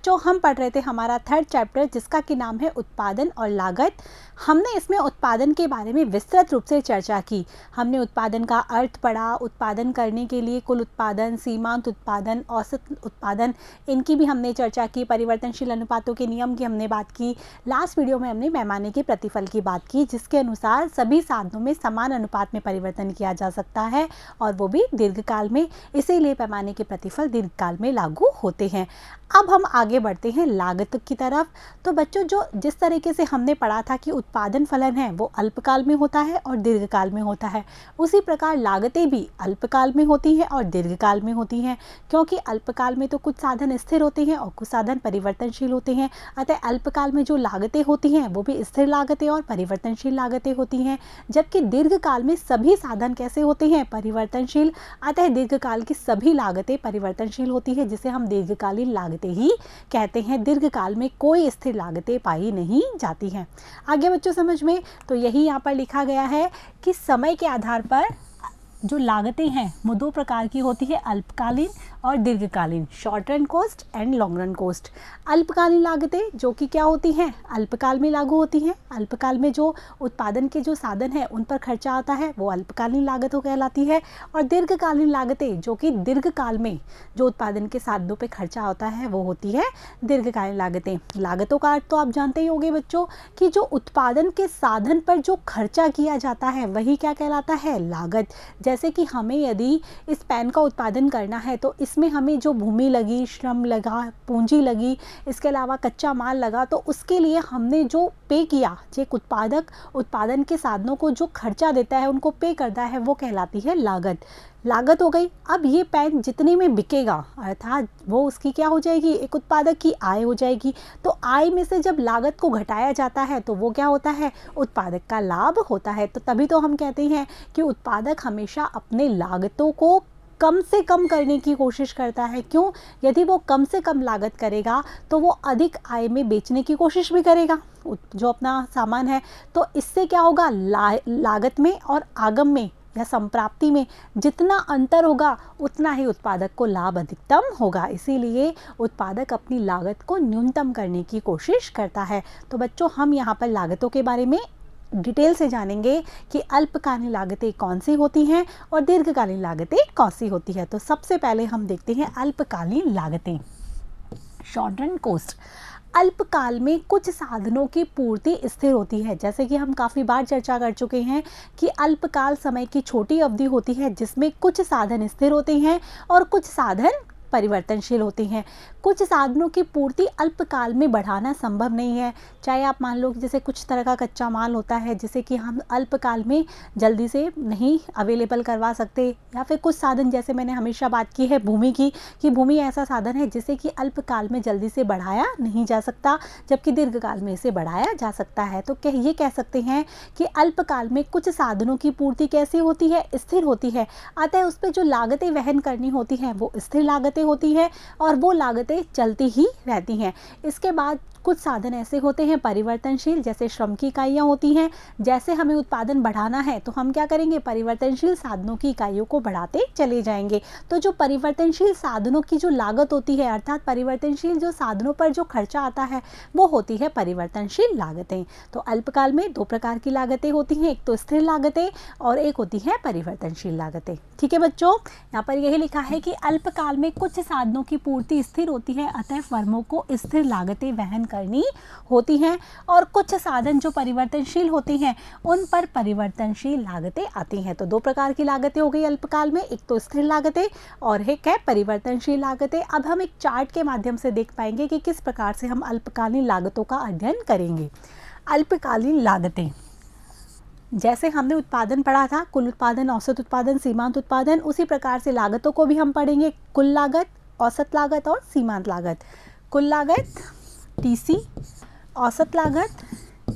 जो हम पढ़ रहे थे हमारा थर्ड चैप्टर जिसका कि नाम है उत्पादन और लागत। हमने इसमें उत्पादन के बारे में विस्तृत रूप से चर्चा की। हमने उत्पादन का अर्थ पढ़ा, उत्पादन करने के लिए कुल उत्पादन, सीमांत उत्पादन, औसत उत्पादन, इनकी भी हमने चर्चा की। परिवर्तनशील अनुपातों के नियम की हमने बात की। लास्ट वीडियो में हमने पैमाने के प्रतिफल की बात की जिसके अनुसार सभी साधनों में समान अनुपात में परिवर्तन किया जा सकता है और वो भी दीर्घकाल में, इसीलिए पैमाने के प्रतिफल दीर्घकाल में लागू होते हैं। अब हम आगे बढ़ते हैं लागत की तरफ। तो बच्चों, जो जिस तरीके से हमने पढ़ा था कि उत्पादन फलन है वो अल्पकाल में होता है और दीर्घकाल में होता है, उसी प्रकार लागतें भी अल्पकाल में होती हैं और दीर्घकाल में होती हैं, क्योंकि अल्पकाल में तो कुछ साधन स्थिर होते हैं और कुछ साधन परिवर्तनशील होते हैं। अतः अल्पकाल में जो लागतें होती हैं वो भी स्थिर लागतें और परिवर्तनशील लागतें होती हैं, जबकि दीर्घकाल में सभी साधन कैसे होते हैं? परिवर्तनशील। अतः दीर्घकाल की सभी लागतें परिवर्तनशील होती है, जिसे हम दीर्घकालीन लागतें ही कहते हैं। दीर्घकाल में कोई स्थिर लागतें पाई नहीं जाती हैं। आगे बच्चों समझ में, तो यही यहाँ पर लिखा गया है कि समय के आधार पर जो लागतें हैं वो दो प्रकार की होती है, अल्पकालीन और दीर्घकालीन, short run cost and long run cost. अल्पकालीन लागतें जो कि क्या होती हैं? अल्पकाल में लागू होती हैं। अल्पकाल में जो उत्पादन के जो साधन हैं उन पर खर्चा आता है वो अल्पकालीन लागतों कहलाती है। और दीर्घकालीन लागतें जो कि दीर्घकाल में जो उत्पादन के साधनों पर खर्चा होता है वो होती है दीर्घकालीन लागतें। लागतों का अर्थ तो आप जानते ही होंगे बच्चों कि जो उत्पादन के साधन पर जो खर्चा किया जाता है वही क्या कहलाता है? लागत। जैसे कि हमें यदि इस पेन का उत्पादन करना है तो इसमें हमें जो भूमि लगी, श्रम लगा, पूंजी लगी, इसके अलावा कच्चा माल लगा, तो उसके लिए हमने जो पे किया, जो एक उत्पादक उत्पादन के साधनों को जो खर्चा देता है, उनको पे करता है, वो कहलाती है लागत। लागत हो गई। अब ये पेन जितने में बिकेगा अर्थात वो उसकी क्या हो जाएगी? एक उत्पादक की आय हो जाएगी। तो आय में से जब लागत को घटाया जाता है तो वो क्या होता है? उत्पादक का लाभ होता है। तो तभी तो हम कहते हैं कि उत्पादक हमेशा अपने लागतों को कम से कम करने की कोशिश करता है। क्यों? यदि वो कम से कम लागत करेगा तो वो अधिक आय में बेचने की कोशिश भी करेगा जो अपना सामान है। तो इससे क्या होगा? लागत में और आगम में या संप्राप्ति में जितना अंतर होगा उतना ही उत्पादक को लाभ अधिकतम होगा। इसीलिए उत्पादक अपनी लागत को न्यूनतम करने की कोशिश करता है। तो बच्चों, हम यहाँ पर लागतों के बारे में डिटेल से जानेंगे कि अल्पकालीन लागतें कौन सी होती हैं और दीर्घकालीन लागतें कौन सी होती है। तो सबसे पहले हम देखते हैं अल्पकालीन लागतें, शॉर्ट रन कॉस्ट। अल्पकाल में कुछ साधनों की पूर्ति स्थिर होती है। जैसे कि हम काफ़ी बार चर्चा कर चुके हैं कि अल्पकाल समय की छोटी अवधि होती है जिसमें कुछ साधन स्थिर होते हैं और कुछ साधन परिवर्तनशील होते हैं। कुछ साधनों की पूर्ति अल्पकाल में बढ़ाना संभव नहीं है। चाहे आप मान लो कि जैसे कुछ तरह का कच्चा माल होता है जिसे कि हम अल्पकाल में जल्दी से नहीं अवेलेबल करवा सकते, या फिर कुछ साधन जैसे मैंने हमेशा बात की है भूमि की, कि भूमि ऐसा साधन है जिसे कि अल्पकाल में जल्दी से बढ़ाया नहीं जा सकता, जबकि दीर्घकाल में इसे बढ़ाया जा सकता है। तो ये कह सकते हैं कि अल्पकाल में कुछ साधनों की पूर्ति कैसी होती है? स्थिर होती है। अतः उस पर जो लागतें वहन करनी होती हैं वो स्थिर लागतें होती हैं और वो लागतें चलती ही रहती हैं। इसके बाद कुछ साधन ऐसे होते हैं परिवर्तनशील, जैसे श्रम की इकाइयाँ होती हैं। जैसे हमें उत्पादन बढ़ाना है तो हम क्या करेंगे? परिवर्तनशील साधनों की इकाइयों को बढ़ाते चले जाएंगे। तो जो परिवर्तनशील साधनों की जो लागत होती है, अर्थात परिवर्तनशील जो साधनों पर जो खर्चा आता है, वो होती है परिवर्तनशील लागतें। तो अल्पकाल में दो प्रकार की लागतें होती हैं, एक तो स्थिर लागतें और एक होती है परिवर्तनशील लागतें। ठीक है बच्चों, यहाँ पर यही लिखा है कि अल्पकाल में कुछ साधनों की पूर्ति स्थिर होती है, अतः फर्मों को स्थिर लागतें वहन करनी होती हैं, और कुछ साधन जो परिवर्तनशील होते हैं उन पर परिवर्तनशील लागतें आती हैं। तो दो प्रकार की लागतें हो गई अल्पकाल में, एक तो स्थिर लागतें और एक है परिवर्तनशील लागतें। अब हम एक चार्ट के माध्यम से देख पाएंगे कि किस प्रकार से हम अल्पकालीन लागतों का अध्ययन करेंगे। अल्पकालीन लागतें, जैसे हमने उत्पादन पढ़ा था, कुल उत्पादन, औसत उत्पादन, सीमांत उत्पादन, उसी प्रकार से लागतों को भी हम पढ़ेंगे, कुल लागत, औसत लागत और सीमांत लागत। कुल लागत TC, औसत लागत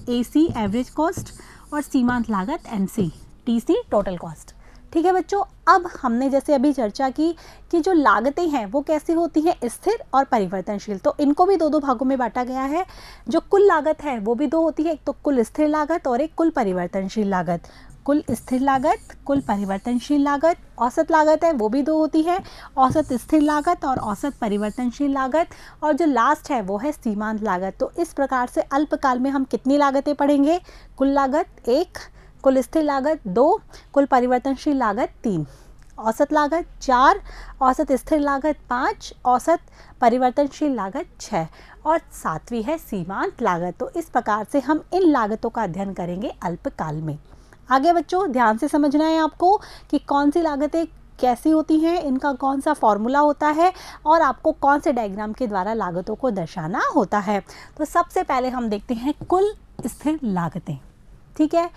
AC एवरेज कॉस्ट और सीमांत लागत MC TC टोटल कॉस्ट। ठीक है बच्चों, अब हमने जैसे अभी चर्चा की कि जो लागतें हैं वो कैसी होती हैं? स्थिर और परिवर्तनशील। तो इनको भी दो दो भागों में बांटा गया है। जो कुल लागत है वो भी दो होती है, एक तो कुल स्थिर लागत और एक कुल परिवर्तनशील लागत। कुल स्थिर लागत, कुल परिवर्तनशील लागत, औसत लागत है वो भी दो होती है, औसत स्थिर लागत और औसत परिवर्तनशील लागत, और जो लास्ट है वो है सीमांत लागत। तो इस प्रकार से अल्पकाल में हम कितनी लागतें पढ़ेंगे? कुल लागत 1, कुल स्थिर लागत 2, कुल परिवर्तनशील लागत 3, औसत लागत 4, औसत स्थिर लागत 5, औसत परिवर्तनशील लागत 6 और 7वीं है सीमांत लागत। तो इस प्रकार से हम इन लागतों का अध्ययन करेंगे अल्पकाल में। आगे बच्चों ध्यान से समझना है आपको कि कौन सी लागतें कैसी होती हैं, इनका कौन सा फॉर्मूला होता है और आपको कौन से डायग्राम के द्वारा लागतों को दर्शाना होता है। तो सबसे पहले हम देखते हैं कुल स्थिर लागतें। ठीक है,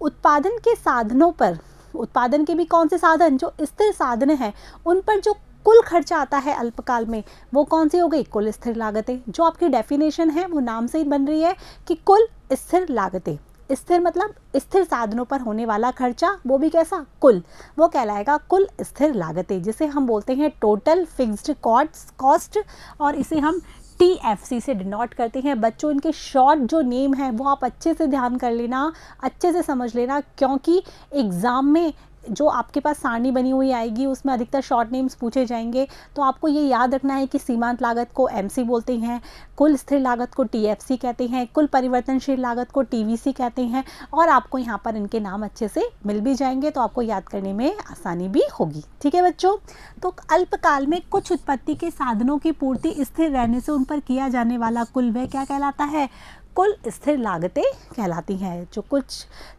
उत्पादन के साधनों पर, उत्पादन के भी कौन से साधन, जो स्थिर साधन हैं उन पर जो कुल खर्चा आता है अल्पकाल में, वो कौन सी हो गई? कुल स्थिर लागतें। जो आपकी डेफिनेशन है वो नाम से ही बन रही है कि कुल स्थिर लागतें। स्थिर मतलब स्थिर साधनों पर होने वाला खर्चा, वो भी कैसा? कुल, वो कहलाएगा कुल स्थिर लागतें, जिसे हम बोलते हैं टोटल फिक्स्ड कॉस्ट, और इसे हम TFC से डिनोट करते हैं। बच्चों इनके शॉर्ट जो नेम है वो आप अच्छे से ध्यान कर लेना, अच्छे से समझ लेना, क्योंकि एग्ज़ाम में जो आपके पास सारणी बनी हुई आएगी उसमें अधिकतर शॉर्ट नेम्स पूछे जाएंगे। तो आपको ये याद रखना है कि सीमांत लागत को MC बोलते हैं, कुल स्थिर लागत को TFC कहते हैं, कुल परिवर्तनशील लागत को TVC कहते हैं, और आपको यहाँ पर इनके नाम अच्छे से मिल भी जाएंगे तो आपको याद करने में आसानी भी होगी। ठीक है बच्चों, तो अल्पकाल में कुछ उत्पत्ति के साधनों की पूर्ति स्थिर रहने से उन पर किया जाने वाला कुल व्यय क्या कहलाता है? कुल स्थिर लागतें कहलाती हैं। जो कुछ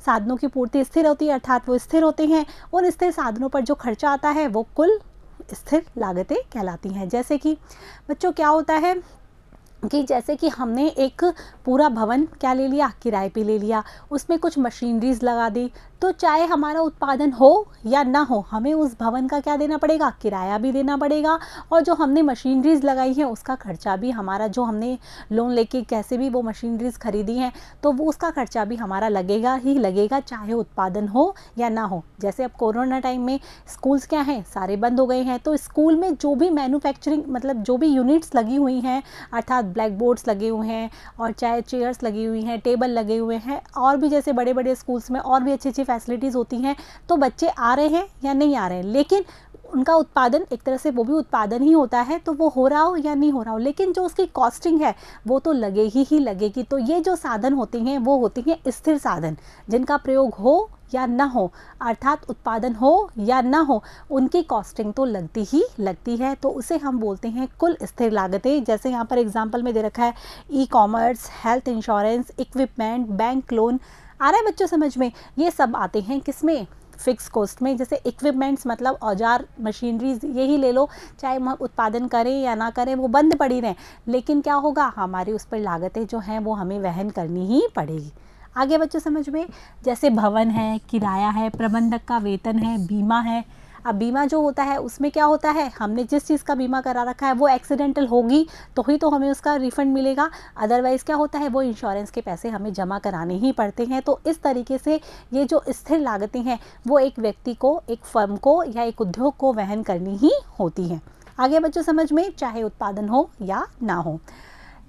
साधनों की पूर्ति स्थिर होती है अर्थात वो स्थिर होते हैं, उन स्थिर साधनों पर जो खर्चा आता है वो कुल स्थिर लागतें कहलाती हैं। जैसे कि बच्चों क्या होता है कि जैसे कि हमने एक पूरा भवन क्या ले लिया? किराए पे ले लिया, उसमें कुछ मशीनरीज लगा दी, तो चाहे हमारा उत्पादन हो या ना हो हमें उस भवन का क्या देना पड़ेगा? किराया भी देना पड़ेगा, और जो हमने मशीनरीज लगाई हैं उसका खर्चा भी हमारा, जो हमने लोन लेके कैसे भी वो मशीनरीज खरीदी हैं तो वो उसका खर्चा भी हमारा लगेगा ही लगेगा, चाहे उत्पादन हो या ना हो। जैसे अब कोरोना टाइम में स्कूल्स क्या हैं? सारे बंद हो गए हैं, तो स्कूल में जो भी मैन्युफैक्चरिंग मतलब जो भी यूनिट्स लगी हुई हैं, अर्थात ब्लैक बोर्ड्स लगे हुए हैं और चाहे चेयर्स लगी हुई हैं, टेबल लगे हुए हैं, और भी जैसे बड़े बड़े स्कूल्स में और भी अच्छी अच्छी फैसिलिटीज़ होती हैं, तो बच्चे आ रहे हैं या नहीं आ रहे हैं, लेकिन उनका उत्पादन एक तरह से वो भी उत्पादन ही होता है, तो वो हो रहा हो या नहीं हो रहा हो, लेकिन जो उसकी कॉस्टिंग है वो तो लगेगी ही लगेगी। तो ये जो साधन होते हैं वो होते हैं स्थिर साधन, जिनका प्रयोग हो या ना हो, अर्थात उत्पादन हो या ना हो, उनकी कॉस्टिंग तो लगती ही लगती है, तो उसे हम बोलते हैं कुल स्थिर लागतें। जैसे यहाँ पर एग्जांपल में दे रखा है ecommerce, health insurance, equipment, bank loan. आ रहा है बच्चों समझ में? ये सब आते हैं किसमें? फिक्स कॉस्ट में। जैसे इक्विपमेंट्स मतलब औजार, मशीनरीज, यही ले लो, चाहे हम उत्पादन करें या ना करें वो बंद पड़ी रहें, लेकिन क्या होगा? हमारी उस पर लागतें जो हैं वो हमें वहन करनी ही पड़ेगी। आगे बच्चों समझ में? जैसे भवन है, किराया है, प्रबंधक का वेतन है, बीमा है। अब बीमा जो होता है उसमें क्या होता है? हमने जिस चीज़ का बीमा करा रखा है वो एक्सीडेंटल होगी तो ही तो हमें उसका रिफंड मिलेगा, अदरवाइज़ क्या होता है? वो इंश्योरेंस के पैसे हमें जमा कराने ही पड़ते हैं। तो इस तरीके से ये जो स्थिर लागतें हैं वो एक व्यक्ति को, एक फर्म को या एक उद्योग को वहन करनी ही होती हैं। आगे बच्चों समझ में? चाहे उत्पादन हो या ना हो।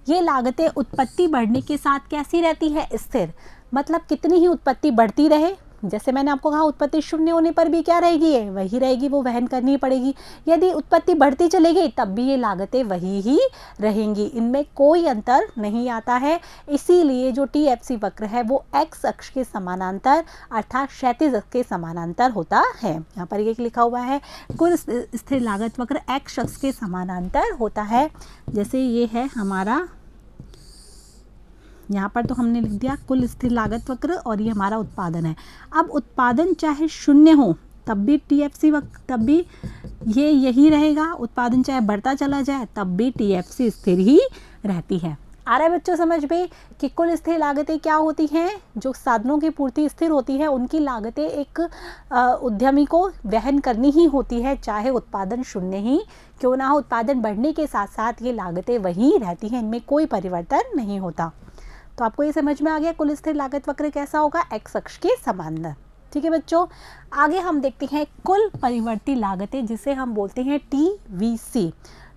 ये लागतें उत्पत्ति बढ़ने के साथ कैसी रहती है? स्थिर, मतलब कितनी ही उत्पत्ति बढ़ती रहे, जैसे मैंने आपको कहा उत्पत्ति शून्य होने पर भी क्या रहेगी? है वही रहेगी, वो वहन करनी पड़ेगी। यदि उत्पत्ति बढ़ती चलेगी तब भी ये लागतें वही ही रहेंगी, इनमें कोई अंतर नहीं आता है। इसीलिए जो TFC वक्र है वो x अक्ष के समानांतर अर्थात क्षैतिज अक्ष के समानांतर होता है। यहाँ पर ये लिखा हुआ है कुल स्थिर लागत वक्र x अक्ष के समानांतर होता है। जैसे ये है हमारा, यहाँ पर तो हमने लिख दिया कुल स्थिर लागत वक्र, और ये हमारा उत्पादन है। अब उत्पादन चाहे शून्य हो तब भी TFC वक्र, तब भी ये यही रहेगा। उत्पादन चाहे बढ़ता चला जाए तब भी TFC स्थिर ही रहती है। आ रहा है बच्चों समझ में कि कुल स्थिर लागतें क्या होती हैं? जो साधनों की पूर्ति स्थिर होती है उनकी लागतें एक उद्यमी को वहन करनी ही होती है, चाहे उत्पादन शून्य ही क्यों ना हो। उत्पादन बढ़ने के साथ साथ ये लागतें वही रहती हैं, इनमें कोई परिवर्तन नहीं होता। तो आपको ये समझ में आ गया कुल स्थिर लागत वक्र कैसा होगा? x अक्ष के समांतर। ठीक है बच्चों, आगे हम देखते हैं कुल परिवर्ती लागतें, जिसे हम बोलते हैं TVC,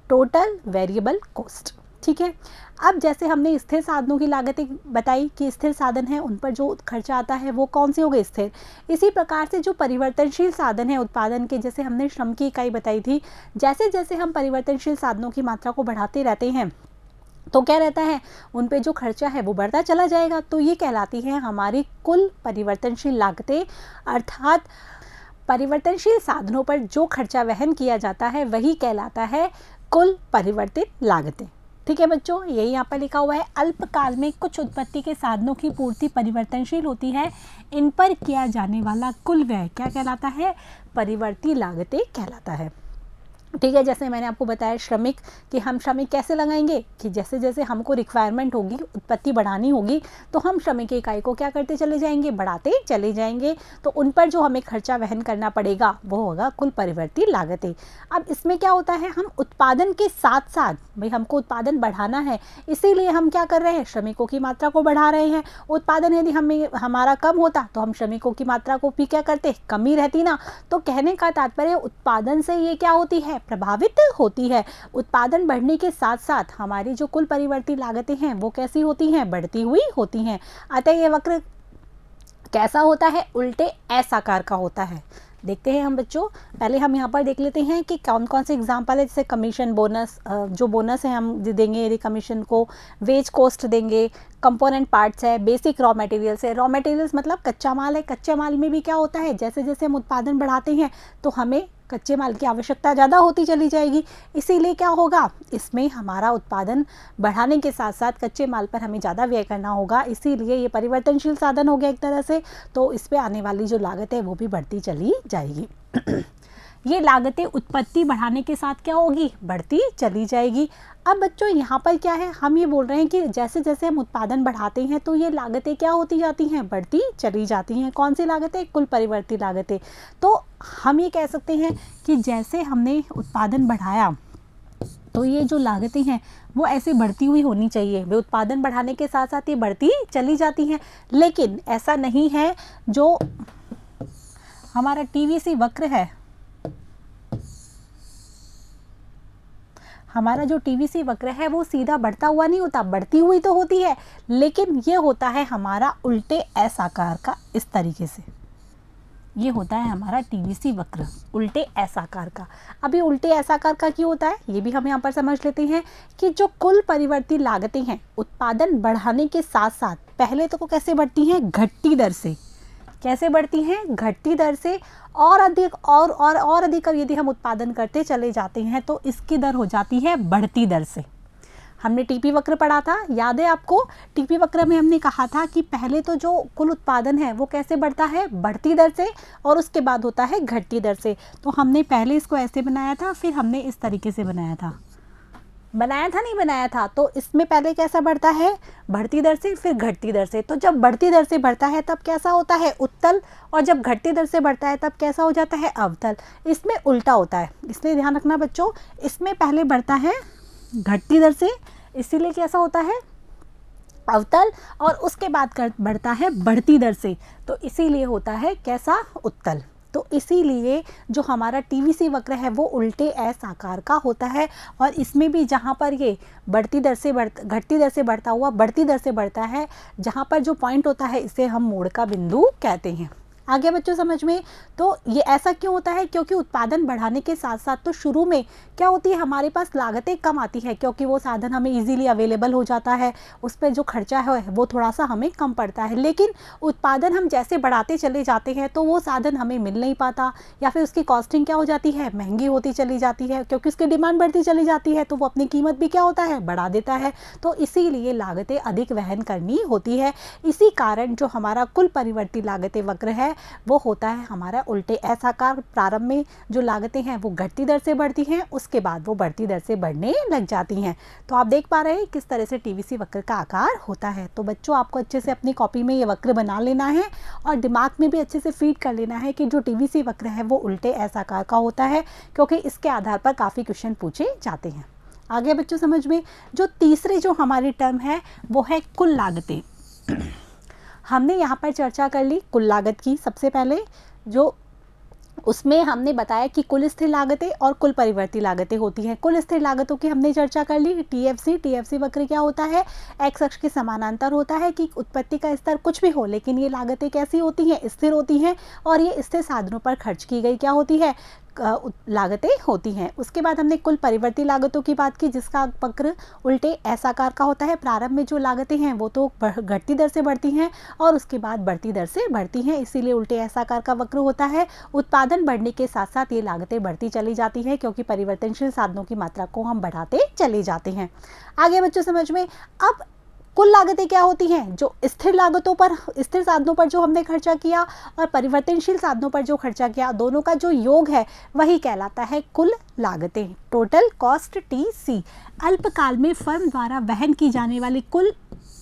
टोटल वेरिएबल कॉस्ट। ठीक है। अब जैसे हमने स्थिर साधनों की लागतें बताई कि स्थिर साधन है उन पर जो खर्चा आता है वो कौन से हो गए, स्थिर। इसी प्रकार से जो परिवर्तनशील साधन है उत्पादन के, जैसे हमने श्रम की इकाई बताई थी, जैसे जैसे हम परिवर्तनशील साधनों की मात्रा को बढ़ाते रहते हैं तो क्या रहता है, उन पे जो खर्चा है वो बढ़ता चला जाएगा। तो ये कहलाती है हमारी कुल परिवर्तनशील लागतें, अर्थात परिवर्तनशील साधनों पर जो खर्चा वहन किया जाता है वही कहलाता है कुल परिवर्तित लागतें। ठीक है बच्चों, यही यहाँ पर लिखा हुआ है। अल्पकाल में कुछ उत्पत्ति के साधनों की पूर्ति परिवर्तनशील होती है, इन पर किया जाने वाला कुल व्यय क्या कहलाता है, परिवर्ती लागतें कहलाता है। ठीक है, जैसे मैंने आपको बताया श्रमिक, कि हम श्रमिक कैसे लगाएंगे कि जैसे जैसे हमको रिक्वायरमेंट होगी, उत्पत्ति बढ़ानी होगी, तो हम श्रमिक की इकाई को क्या करते चले जाएंगे, बढ़ाते चले जाएंगे। तो उन पर जो हमें खर्चा वहन करना पड़ेगा वो होगा कुल परिवर्ती लागतें। अब इसमें क्या होता है, हम उत्पादन के साथ साथ, भाई हमको उत्पादन बढ़ाना है, इसीलिए हम क्या कर रहे हैं, श्रमिकों की मात्रा को बढ़ा रहे हैं। उत्पादन यदि हमारा कम होता तो हम श्रमिकों की मात्रा को भी क्या करते, कमी रहती ना। तो कहने का तात्पर्य उत्पादन से ये क्या होती है, प्रभावित होती है। उत्पादन बढ़ने के साथ साथ हमारी जो कुल परिवर्ती लागतें हैं वो कैसी होती हैं, बढ़ती हुई होती हैं। अतः ये वक्र कैसा होता है, उल्टे एस आकार का होता है। देखते हैं हम बच्चों, पहले हम यहाँ पर देख लेते हैं कि कौन कौन से एग्जाम्पल है। जैसे कमीशन बोनस, जो बोनस है हम देंगे यदि कमीशन को, वेज कॉस्ट देंगे, कंपोनेंट पार्ट्स है, बेसिक रॉ मटेरियल्स है। रॉ मटेरियल्स मतलब कच्चा माल है। कच्चे माल में भी क्या होता है, जैसे जैसे हम उत्पादन बढ़ाते हैं तो हमें कच्चे माल की आवश्यकता ज़्यादा होती चली जाएगी। इसीलिए क्या होगा, इसमें हमारा उत्पादन बढ़ाने के साथ साथ कच्चे माल पर हमें ज़्यादा व्यय करना होगा। इसीलिए ये परिवर्तनशील साधन हो गया एक तरह से, तो इस पे आने वाली जो लागत है वो भी बढ़ती चली जाएगी। ये लागतें उत्पत्ति बढ़ाने के साथ क्या होगी, बढ़ती चली जाएगी। अब बच्चों यहाँ पर क्या है, हम ये बोल रहे हैं कि जैसे जैसे हम उत्पादन बढ़ाते हैं तो ये लागतें क्या होती जाती हैं, बढ़ती चली जाती हैं। कौन सी लागतें, कुल परिवर्ती लागतें। तो हम ये कह सकते हैं कि जैसे हमने उत्पादन बढ़ाया तो ये जो लागतें हैं वो ऐसे बढ़ती हुई होनी चाहिए। वे उत्पादन बढ़ाने के साथ साथ ये बढ़ती चली जाती हैं, लेकिन ऐसा नहीं है। जो हमारा टीवीसी वक्र है, हमारा जो टीवीसी वक्र है वो सीधा बढ़ता हुआ नहीं होता, बढ़ती हुई तो होती है, लेकिन ये होता है हमारा उल्टे एस आकार का। इस तरीके से ये होता है हमारा टीवीसी वक्र, उल्टे एस आकार का। अभी उल्टे एस आकार का क्यों होता है, ये भी हम यहाँ पर समझ लेते हैं कि जो कुल परिवर्ती लागतें हैं उत्पादन बढ़ाने के साथ साथ पहले तो कैसे बढ़ती हैं, घटती दर से। कैसे बढ़ती हैं, घटती दर से। और अधिक और अधिक यदि हम उत्पादन करते चले जाते हैं तो इसकी दर हो जाती है बढ़ती दर से। हमने टीपी वक्र पढ़ा था, याद है आपको। टीपी वक्र में हमने कहा था कि पहले तो जो कुल उत्पादन है वो कैसे बढ़ता है, बढ़ती दर से, और उसके बाद होता है घटती दर से। तो हमने पहले इसको ऐसे बनाया था, फिर हमने इस तरीके से बनाया था, नहीं बनाया था। तो इसमें पहले कैसा बढ़ता है, बढ़ती दर से, फिर घटती दर से। तो जब बढ़ती दर से बढ़ता है तब कैसा होता है, उत्तल, और जब घटती दर से बढ़ता है तब कैसा हो जाता है, अवतल। इसमें उल्टा होता है, इसलिए ध्यान रखना बच्चों। इसमें पहले बढ़ता है घटती दर से, इसीलिए कैसा होता है, अवतल, और उसके बाद बढ़ता है बढ़ती दर से, तो इसीलिए होता है कैसा, उत्तल। तो इसीलिए जो हमारा टीवीसी वक्र है वो उल्टे एस आकार का होता है। और इसमें भी जहाँ पर ये घटती दर से बढ़ता हुआ बढ़ती दर से बढ़ता है, जहाँ पर जो पॉइंट होता है इसे हम मोड़ का बिंदु कहते हैं। आगे बच्चों समझ में। तो ये ऐसा क्यों होता है, क्योंकि उत्पादन बढ़ाने के साथ साथ तो शुरू में क्या होती है, हमारे पास लागतें कम आती है, क्योंकि वो साधन हमें इजीली अवेलेबल हो जाता है, उस पर जो खर्चा है वो थोड़ा सा हमें कम पड़ता है। लेकिन उत्पादन हम जैसे बढ़ाते चले जाते हैं तो वो साधन हमें मिल नहीं पाता, या फिर उसकी कॉस्टिंग क्या हो जाती है, महंगी होती चली जाती है, क्योंकि उसकी डिमांड बढ़ती चली जाती है, तो वो अपनी कीमत भी क्या होता है, बढ़ा देता है। तो इसीलिए लागतें अधिक वहन करनी होती है। इसी कारण जो हमारा कुल परिवर्ती लागतें वक्र है वो होता है हमारा उल्टे एस आकार। प्रारंभ में जो लागतें हैं वो घटती दर से बढ़ती हैं, उसके बाद वो बढ़ती दर से बढ़ने लग जाती हैं। तो आप देख पा रहे हैं किस तरह से टीवीसी वक्र का आकार होता है। तो बच्चों आपको अच्छे से अपनी कॉपी में ये वक्र बना लेना है और दिमाग में भी अच्छे से फीड कर लेना है कि जो टीवीसी वक्र है वो उल्टे एस आकार का होता है, क्योंकि इसके आधार पर काफ़ी क्वेश्चन पूछे जाते हैं। आगे बच्चों समझ में। जो तीसरी जो हमारी टर्म है वो है कुल लागतें। हमने यहाँ पर चर्चा कर ली कुल लागत की। सबसे पहले जो उसमें हमने बताया कि कुल स्थिर लागतें और कुल परिवर्ती लागतें होती हैं। कुल स्थिर लागतों की हमने चर्चा कर ली। टीएफसी वक्र क्या होता है, एक्स अक्ष के समानांतर होता है कि उत्पत्ति का स्तर कुछ भी हो लेकिन ये लागतें कैसी होती हैं, स्थिर होती हैं और ये स्थिर साधनों पर खर्च की गई क्या होती है, लागतें होती हैं। उसके बाद हमने कुल परिवर्ती लागतों की बात की जिसका वक्र उल्टे एस आकार का होता है। प्रारंभ में जो लागतें हैं वो तो घटती दर से बढ़ती हैं और उसके बाद बढ़ती दर से बढ़ती हैं, इसीलिए उल्टे एस आकार का वक्र होता है। उत्पादन बढ़ने के साथ साथ ये लागतें बढ़ती चली जाती हैं क्योंकि परिवर्तनशील साधनों की मात्रा को हम बढ़ाते चले जाते हैं। आगे बच्चों समझ में। अब कुल लागतें क्या होती हैं, जो स्थिर लागतों पर, स्थिर साधनों पर जो हमने खर्चा किया और परिवर्तनशील साधनों पर जो खर्चा किया, दोनों का जो योग है वही कहलाता है कुल लागतें। Total cost TC. अल्पकाल में फर्म द्वारा वहन की जाने वाली कुल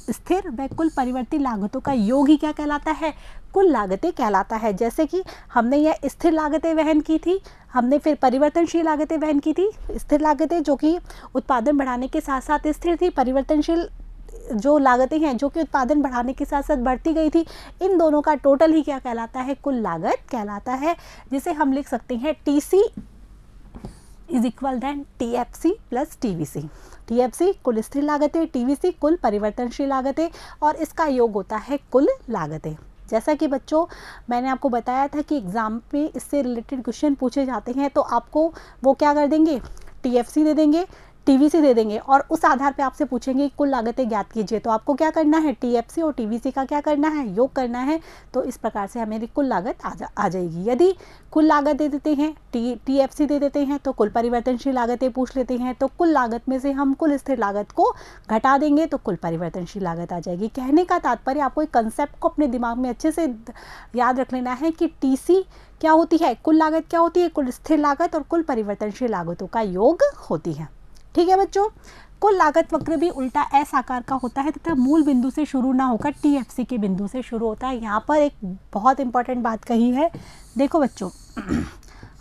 स्थिर व कुल परिवर्ती लागतों का योग ही क्या कहलाता है, कुल लागतें कहलाता है। जैसे कि हमने यह स्थिर लागतें वहन की थी, हमने फिर परिवर्तनशील लागतें वहन की थी। स्थिर लागतें जो कि उत्पादन बढ़ाने के साथ साथ स्थिर थी, परिवर्तनशील जो लागतें हैं जो कि उत्पादन बढ़ाने के साथ साथ बढ़ती गई थी, इन दोनों का टोटल ही क्या कहलाता है, कुल लागत कहलाता है, जिसे हम लिख सकते हैं TC is equal then TFC plus TVC. TFC कुल स्थिर लागतें, टीवीसी कुल परिवर्तनशील लागतें और इसका योग होता है कुल लागतें। जैसा कि बच्चों मैंने आपको बताया था कि एग्ज़ाम पे इससे रिलेटेड क्वेश्चन पूछे जाते हैं तो आपको वो क्या कर देंगे, टीएफसी दे देंगे, टीवीसी दे देंगे और उस आधार पे आपसे पूछेंगे कुल लागतें ज्ञात कीजिए, तो आपको क्या करना है, टीएफसी और टीवीसी का क्या करना है, योग करना है। तो इस प्रकार से हमें कुल लागत आ जाएगी। यदि कुल लागत दे देते हैं, टीएफसी दे देते हैं तो कुल परिवर्तनशील लागतें पूछ लेते हैं, तो कुल लागत में से हम कुल स्थिर लागत को घटा देंगे तो कुल परिवर्तनशील लागत आ जाएगी। कहने का तात्पर्य आपको एक कंसेप्ट को अपने दिमाग में अच्छे से याद रख लेना है कि टीसी क्या होती है, कुल लागत क्या होती है, कुल स्थिर लागत और कुल परिवर्तनशील लागतों का योग होती है। ठीक है बच्चों। कुल लागत वक्र भी उल्टा एस आकार का होता है तथा मूल बिंदु से शुरू ना होकर टीएफसी के बिंदु से शुरू होता है। यहाँ पर एक बहुत इंपॉर्टेंट बात कही है, देखो बच्चों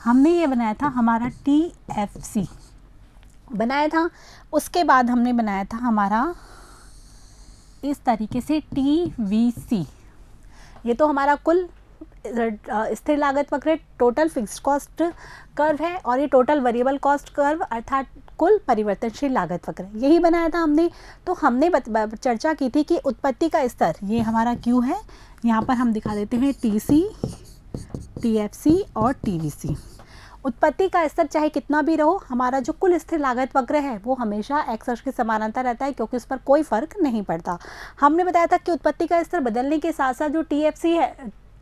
हमने ये बनाया था, हमारा टीएफसी बनाया था, उसके बाद हमने बनाया था हमारा इस तरीके से टीवीसी। ये तो हमारा कुल स्थिर लागत वक्र, टोटल फिक्स्ड कॉस्ट कर्व है और ये टोटल वेरिएबल कॉस्ट कर्व अर्थात कुल परिवर्तनशील लागत वक्र, यही बनाया था हमने। तो हमने चर्चा की थी कि उत्पत्ति का स्तर, ये हमारा क्यू है, यहाँ पर हम दिखा देते हैं टीसी, टीएफसी और टीवीसी। उत्पत्ति का स्तर चाहे कितना भी रहो, हमारा जो कुल स्थिर लागत वक्र है वो हमेशा एक्स अक्ष के समानांतर रहता है क्योंकि उस पर कोई फर्क नहीं पड़ता। हमने बताया था कि उत्पत्ति का स्तर बदलने के साथ साथ जो टीएफसी है,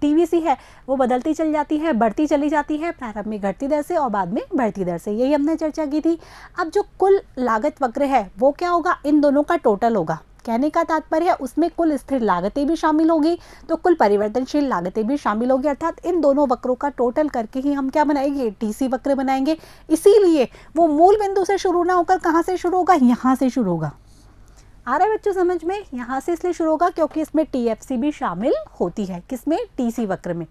टीवीसी है, वो बदलती चली जाती है, बढ़ती चली जाती है, प्रारंभ में घटती दर से और बाद में बढ़ती दर से, यही हमने चर्चा की थी। अब जो कुल लागत वक्र है वो क्या होगा, इन दोनों का टोटल होगा। कहने का तात्पर्य है उसमें कुल स्थिर लागतें भी शामिल होगी तो कुल परिवर्तनशील लागतें भी शामिल होगी, अर्थात इन दोनों वक्रों का टोटल करके ही हम क्या बनाएंगे, टीसी वक्र बनाएंगे। इसीलिए वो मूल बिंदु से शुरू ना होकर कहाँ से शुरू होगा, यहाँ से शुरू होगा। आ रहा है बच्चों समझ में, यहाँ से इसलिए शुरू होगा क्योंकि इसमें टीएफसी भी शामिल होती है, किसमें, टीसी वक्र में।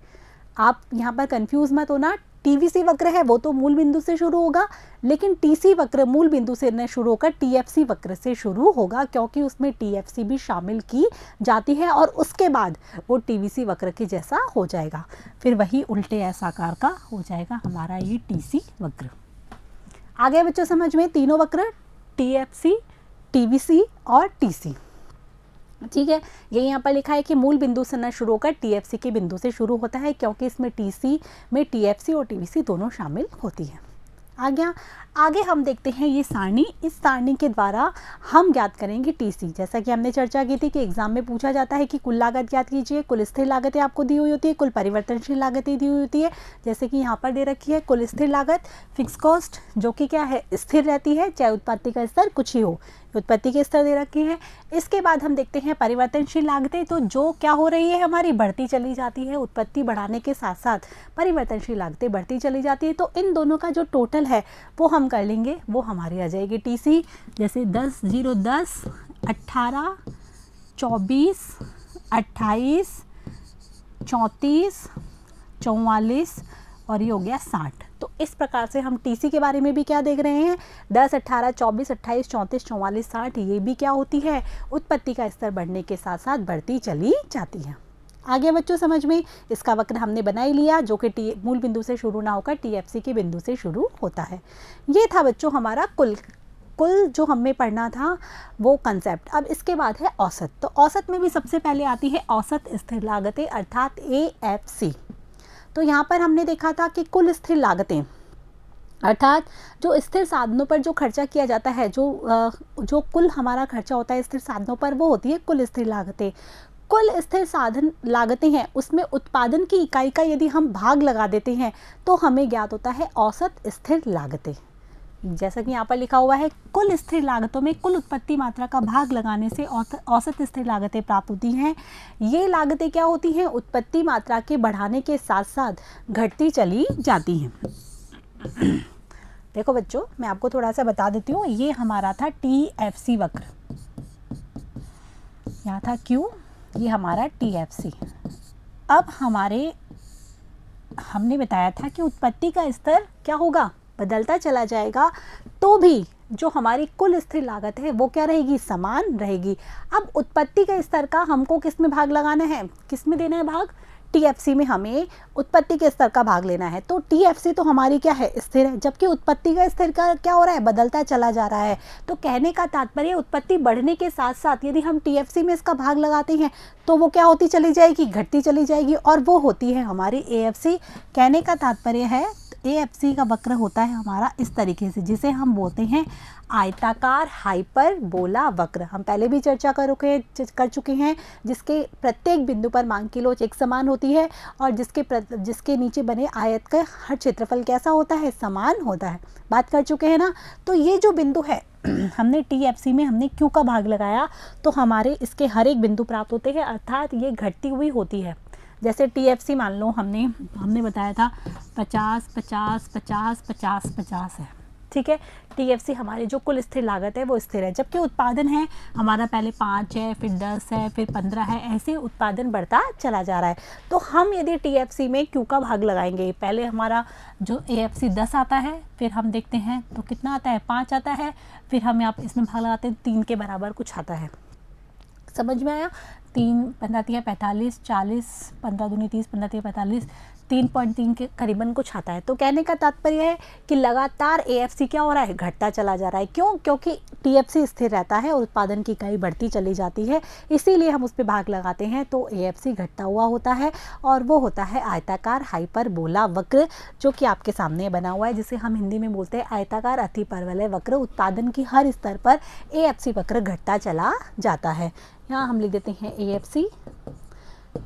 आप यहाँ पर कंफ्यूज मत होना, टीवीसी वक्र है वो तो मूल बिंदु से शुरू होगा, लेकिन टीसी वक्र मूल बिंदु से न शुरू होकर टीएफसी वक्र से शुरू होगा क्योंकि उसमें टीएफसी भी शामिल की जाती है और उसके बाद वो टीवीसी वक्र के जैसा हो जाएगा, फिर वही उल्टे एस आकार का हो जाएगा हमारा ये टीसी वक्र। आ गया बच्चों समझ में, तीनों वक्र, टीएफसी, टीवीसी और टीसी। ठीक है, ये यहाँ पर लिखा है कि मूल बिंदु से न शुरू होकर टीएफसी के बिंदु से शुरू होता है क्योंकि इसमें टीसी में टीएफसी और टीवीसी दोनों शामिल होती है। आ गया। आगे हम देखते हैं ये सारणी, इस सारणी के द्वारा हम ज्ञात करेंगे टीसी। जैसा कि हमने चर्चा की थी कि एग्जाम में पूछा जाता है कि कुल लागत ज्ञात कीजिए, कुल स्थिर लागतें आपको दी हुई होती है, कुल परिवर्तनशील लागतें दी हुई होती है। जैसे कि यहाँ पर दे रखी है कुल स्थिर लागत, फिक्स कॉस्ट जो कि क्या है, स्थिर रहती है चाहे उत्पत्ति का स्तर कुछ ही हो, उत्पत्ति के स्तर दे रखे हैं। इसके बाद हम देखते हैं परिवर्तनशील लागतें, तो जो क्या हो रही है, हमारी बढ़ती चली जाती है, उत्पत्ति बढ़ाने के साथ साथ परिवर्तनशील लागतें बढ़ती चली जाती है। तो इन दोनों का जो टोटल है वो हम कर लेंगे, वो हमारी आ जाएगी टीसी। जैसे 10, 0, 10, 18, 24, 28, 34, 44 और ये हो गया 60। तो इस प्रकार से हम टीसी के बारे में भी क्या देख रहे हैं, 10, 18, 24, 28, 34, 44, 60, ये भी क्या होती है, उत्पत्ति का स्तर बढ़ने के साथ साथ बढ़ती चली जाती है। आगे बच्चों समझ में, इसका वक्र हमने बना ही लिया जो कि मूल बिंदु से शुरू ना होकर TFC के बिंदु से शुरू होता है। ये था बच्चों हमारा कुल जो हमें पढ़ना था वो कंसेप्ट। अब इसके बाद है औसत। तो औसत में भी सबसे पहले आती है औसत स्थिर लागतें अर्थात AFC। तो यहाँ पर हमने देखा था कि कुल स्थिर लागतें अर्थात जो स्थिर साधनों पर जो खर्चा किया जाता है, जो कुल हमारा खर्चा होता है स्थिर साधनों पर, वो होती है कुल स्थिर लागतें। कुल स्थिर साधन लागतें हैं उसमें उत्पादन की इकाई का यदि हम भाग लगा देते हैं तो हमें ज्ञात होता है औसत स्थिर लागतें। जैसा कि यहाँ पर लिखा हुआ है, कुल स्थिर लागतों में कुल उत्पत्ति मात्रा का भाग लगाने से औसत स्थिर लागतें प्राप्त होती हैं। ये लागतें क्या होती हैं? उत्पत्ति मात्रा के बढ़ाने के साथ साथ घटती चली जाती हैं। देखो बच्चों, मैं आपको थोड़ा सा बता देती हूँ। ये हमारा था TFC वक्र, यहाँ था Q, ये हमारा TFC। अब हमने बताया था कि उत्पत्ति का स्तर क्या होगा? बदलता चला जाएगा, तो भी जो हमारी कुल स्थिर लागत है वो क्या रहेगी? समान रहेगी। अब उत्पत्ति के स्तर का हमको किस में भाग लगाना है? किस में देना है भाग? TFC में हमें उत्पत्ति के स्तर का भाग लेना है। तो TFC तो हमारी क्या है? स्थिर है, जबकि उत्पत्ति का स्तर का क्या हो रहा है? बदलता चला जा रहा है। तो कहने का तात्पर्य उत्पत्ति बढ़ने के साथ साथ यदि हम TFC में इसका भाग लगाते हैं तो वो क्या होती चली जाएगी? घटती चली जाएगी, और वो होती है हमारी AFC। कहने का तात्पर्य है AFC का वक्र होता है हमारा इस तरीके से, जिसे हम बोलते हैं आयताकार हाइपरबोला वक्र। हम पहले भी चर्चा कर चुके हैं, जिसके प्रत्येक बिंदु पर मान की लोच एक समान होती है और जिसके नीचे बने आयत का हर क्षेत्रफल कैसा होता है? समान होता है। बात कर चुके हैं ना। तो ये जो बिंदु है हमने TFC में हमने Q का भाग लगाया तो हमारे इसके हर एक बिंदु प्राप्त होते हैं, अर्थात ये घटती हुई होती है। जैसे TFC मान लो हमने बताया था 50 50 50 50 50 है, ठीक है। TFC हमारी जो कुल स्थिर लागत है वो स्थिर है, जबकि उत्पादन है हमारा पहले 5 है, फिर 10 है, फिर 15 है, ऐसे उत्पादन बढ़ता चला जा रहा है। तो हम यदि TFC में Q का भाग लगाएंगे, पहले हमारा जो AFC 10 आता है, फिर हम देखते हैं तो कितना आता है? 5 आता है, फिर हम यहाँ इसमें भाग लगाते हैं 3 के बराबर कुछ आता है। समझ में आया? 3 15 3 45 40 15 दूनी 30 15 3 45 3.3 के करीबन कुछ आता है। तो कहने का तात्पर्य है कि लगातार AFC क्या हो रहा है? घटता चला जा रहा है। क्यों? क्योंकि TFC स्थिर रहता है और उत्पादन की इकाई बढ़ती चली जाती है, इसीलिए हम उस पर भाग लगाते हैं तो AFC घटता हुआ होता है, और वो होता है आयताकार हाइपरबोला वक्र, जो कि आपके सामने बना हुआ है, जिसे हम हिंदी में बोलते हैं आयताकार अतिपरवलय वक्र। उत्पादन की हर स्तर पर AFC वक्र घटता चला जाता है। यहाँ हम लिख देते हैं AFC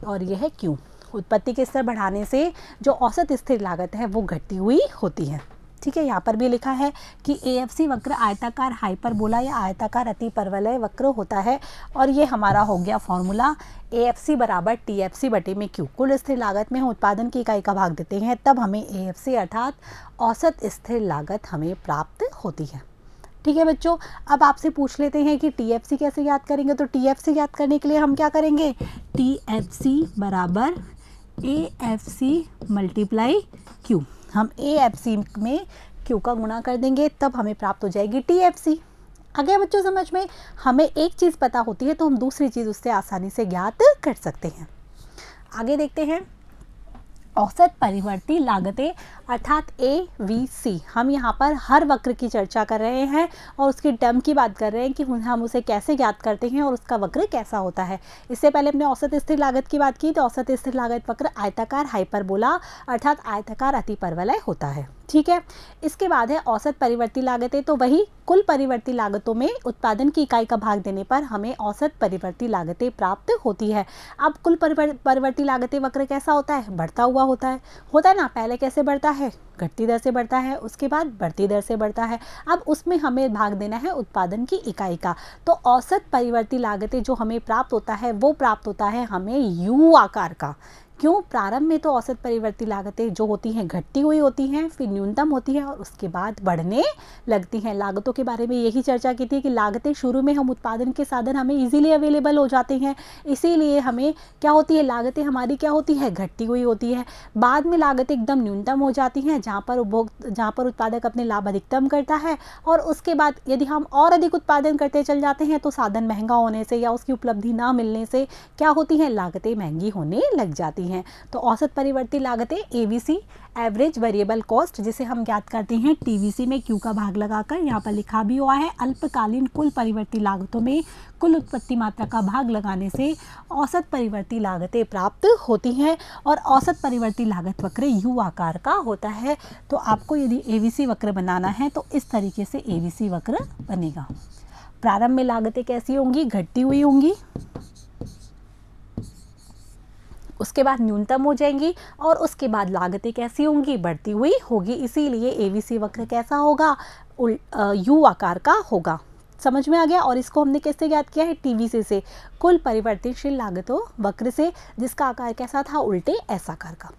और यह है Q। उत्पत्ति के स्तर बढ़ाने से जो औसत स्थिर लागत है वो घटती हुई होती है, ठीक है। यहाँ पर भी लिखा है कि AFC वक्र आयताकार हाइपरबोला या आयताकार अतिपरवलय वक्र होता है, और ये हमारा हो गया फॉर्मूला AFC बराबर TFC बटे में Q। कुल स्थिर लागत में हम उत्पादन की इकाई का भाग देते हैं, तब हमें AFC अर्थात औसत स्थिर लागत हमें प्राप्त होती है, ठीक है बच्चों। अब आपसे पूछ लेते हैं कि TFC कैसे याद करेंगे। तो TFC याद करने के लिए हम क्या करेंगे? TFC बराबर AFC मल्टीप्लाई Q। हम AFC में Q का गुणा कर देंगे, तब हमें प्राप्त हो जाएगी TFC। आगे बच्चों समझ में, हमें एक चीज़ पता होती है तो हम दूसरी चीज़ उससे आसानी से ज्ञात कर सकते हैं। आगे देखते हैं औसत परिवर्ती लागतें अर्थात AVC। हम यहाँ पर हर वक्र की चर्चा कर रहे हैं और उसकी टर्म की बात कर रहे हैं कि हम उसे कैसे ज्ञात करते हैं और उसका वक्र कैसा होता है। इससे पहले हमने औसत स्थिर लागत की बात की, तो औसत स्थिर लागत वक्र आयताकार हाइपरबोला अर्थात आयताकार अतिपरवलय होता है, ठीक है। इसके बाद है औसत परिवर्ती लागतें। तो वही कुल परिवर्ती लागतों में उत्पादन की इकाई का भाग देने पर हमें औसत परिवर्ती लागतें प्राप्त होती है। अब कुल परिवर्ती लागतें वक्र कैसा होता है? बढ़ता हुआ होता है ना। पहले कैसे बढ़ता है? घटती दर से बढ़ता है, उसके बाद बढ़ती दर से बढ़ता है। अब उसमें हमें भाग देना है उत्पादन की इकाई का। तो औसत परिवर्ती लागतें जो हमें प्राप्त होता है वो प्राप्त होता है हमें U आकार का। क्यों? प्रारंभ में तो औसत परिवर्ती लागतें जो होती हैं घटती हुई होती हैं, फिर न्यूनतम होती है और उसके बाद बढ़ने लगती हैं। लागतों के बारे में यही चर्चा की थी कि लागतें शुरू में हम उत्पादन के साधन हमें इजीली अवेलेबल हो जाते हैं, इसीलिए हमें क्या होती है, लागतें हमारी क्या होती है, घटती हुई होती है। बाद में लागतें एकदम न्यूनतम हो जाती हैं, जहाँ पर उत्पादक अपने लाभ अधिकतम करता है, और उसके बाद यदि हम और अधिक उत्पादन करते चल जाते हैं तो साधन महंगा होने से या उसकी उपलब्धि ना मिलने से क्या होती हैं, लागतें महंगी होने लग जाती हैं। तो औसत परिवर्ती लागतें एवीसी, एवरेज वेरिएबल कॉस्ट, जिसे हम ज्ञात करते हैं टीवीसी में क्यू का भाग लगाकर, यहाँ पर लिखा भी हुआ है, अल्पकालीन कुल परिवर्ती लागतों में कुल उत्पत्ति मात्रा का भाग लगाने से औसत परिवर्ती लागतें प्राप्त होती हैं, और औसत परिवर्ती लागत वक्र यू आकार का होता है। तो आपको यदि एवीसी वक्र बनाना है तो इस तरीके से एवीसी वक्र बनेगा। प्रारंभ में लागतें कैसी होंगी, घटती हुई होंगी, उसके बाद न्यूनतम हो जाएंगी, और उसके बाद लागतें कैसी होंगी, बढ़ती हुई होगी। इसीलिए एवीसी वक्र कैसा होगा, यू आकार का होगा। समझ में आ गया? और इसको हमने कैसे ज्ञात किया है, टीवीसी से, कुल परिवर्तनशील लागतों वक्र से, जिसका आकार कैसा था, उल्टे एस आकार का।